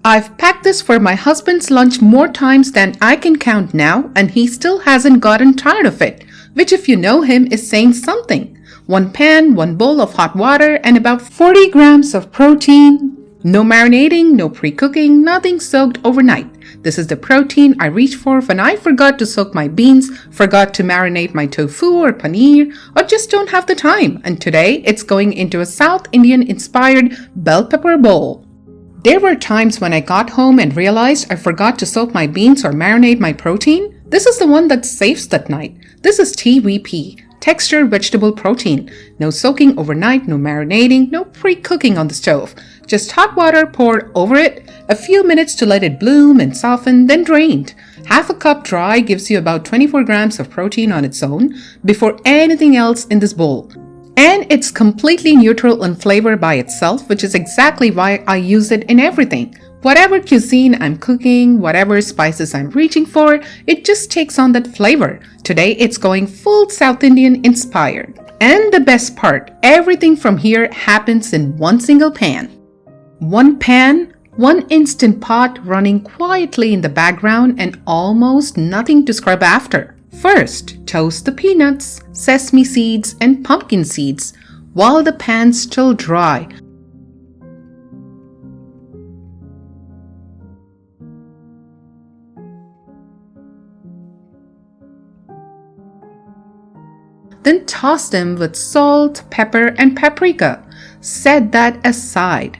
I've packed this for my husband's lunch more times than I can count now, and he still hasn't gotten tired of it, which if you know him is saying something. 1 pan, 1 bowl of hot water, and about 40 grams of protein. No marinating, no pre-cooking, nothing soaked overnight. This is the protein I reach for when I forgot to soak my beans, forgot to marinate my tofu or paneer, or just don't have the time. And today it's going into a South Indian inspired bell pepper bowl. There were times when I got home and realized I forgot to soak my beans or marinate my protein. This is the one that saves that night. This is TVP, textured vegetable protein. No soaking overnight, no marinating, no pre-cooking on the stove. Just hot water poured over it, a few minutes to let it bloom and soften, then drained. Half a cup dry gives you about 24 grams of protein on its own before anything else in this bowl. And it's completely neutral in flavor by itself, which is exactly why I use it in everything. Whatever cuisine I'm cooking, whatever spices I'm reaching for, it just takes on that flavor. Today it's going full South Indian inspired. And the best part, everything from here happens in one single pan. 1 pan, 1 instant pot running quietly in the background and almost nothing to scrub after. First, toast the peanuts, sesame seeds, and pumpkin seeds while the pan's still dry. Then toss them with salt, pepper, and paprika. Set that aside.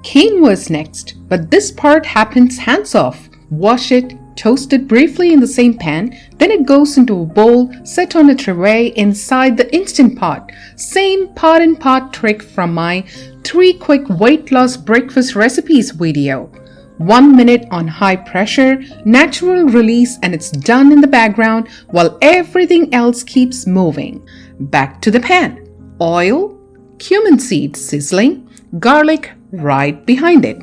Quinoa is next, but this part happens hands-off. Wash it, toast it briefly in the same pan, then it goes into a bowl set on a tray inside the Instant Pot. Same pot in pot trick from my 3 quick weight loss breakfast recipes video. 1 minute on high pressure, natural release, and it's done in the background while everything else keeps moving. Back to the pan. Oil, cumin seeds sizzling, garlic right behind it.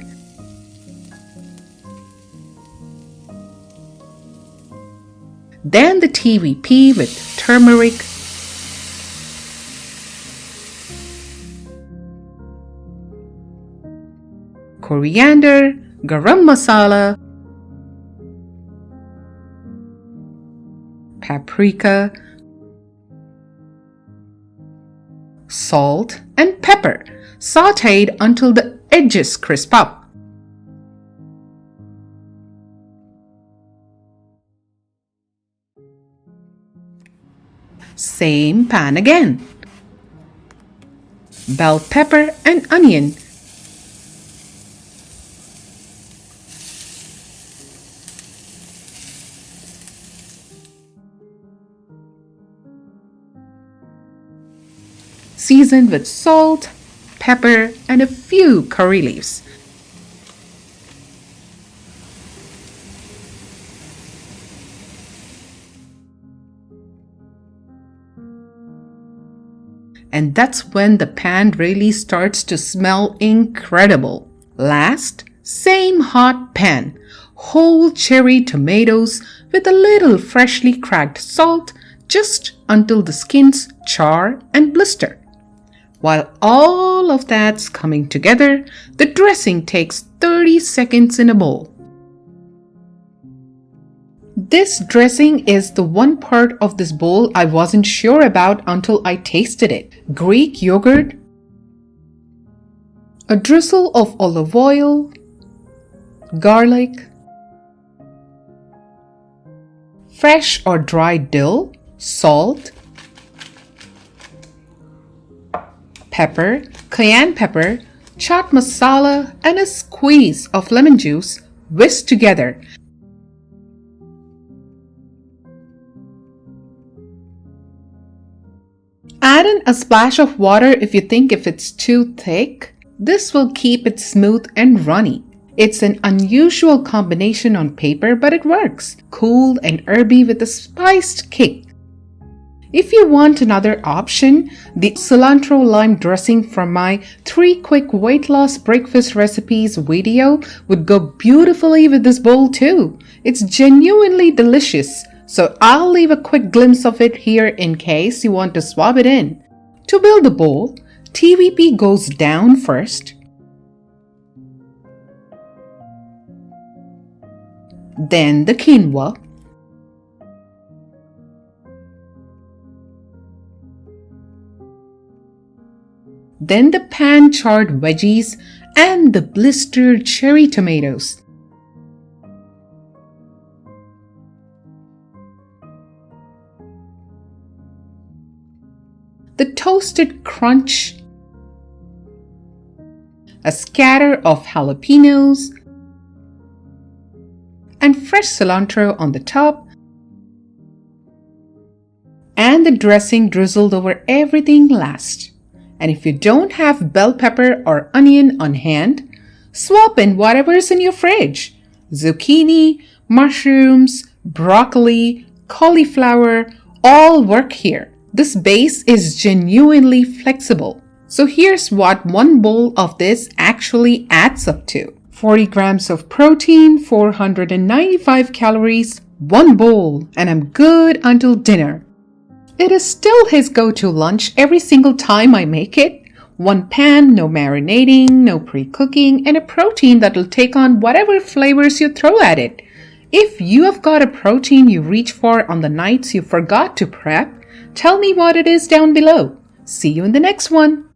Then the TVP with turmeric, coriander, Garam Masala, paprika, salt, and pepper, sautéed until the edges crisp up. Same pan again. Bell pepper and onion. Seasoned with salt, pepper, and a few curry leaves. And that's when the pan really starts to smell incredible. Last, same hot pan, whole cherry tomatoes with a little freshly cracked salt just until the skins char and blister. While all of that's coming together, the dressing takes 30 seconds in a bowl. This dressing is the one part of this bowl I wasn't sure about until I tasted it. Greek yogurt, a drizzle of olive oil, garlic, fresh or dried dill, salt, pepper, cayenne pepper, chaat masala, and a squeeze of lemon juice whisked together. Add in a splash of water if you think if it's too thick. This will keep it smooth and runny. It's an unusual combination on paper, but it works. Cool and herby with a spiced kick. If you want another option, the cilantro lime dressing from my 3 quick weight loss breakfast recipes video would go beautifully with this bowl too. It's genuinely delicious. So I'll leave a quick glimpse of it here in case you want to swab it in. To build the bowl, TVP goes down first, then the quinoa, then the pan-charred veggies and the blistered cherry tomatoes. The toasted crunch, a scatter of jalapenos, and fresh cilantro on the top, and the dressing drizzled over everything last. And if you don't have bell pepper or onion on hand, swap in whatever's in your fridge. Zucchini, mushrooms, broccoli, cauliflower, all work here. This base is genuinely flexible. So here's what one bowl of this actually adds up to. 40 grams of protein, 495 calories, one bowl, and I'm good until dinner. It is still his go-to lunch every single time I make it. One pan, no marinating, no pre-cooking, and a protein that'll take on whatever flavors you throw at it. If you have got a protein you reach for on the nights you forgot to prep, tell me what it is down below. See you in the next one.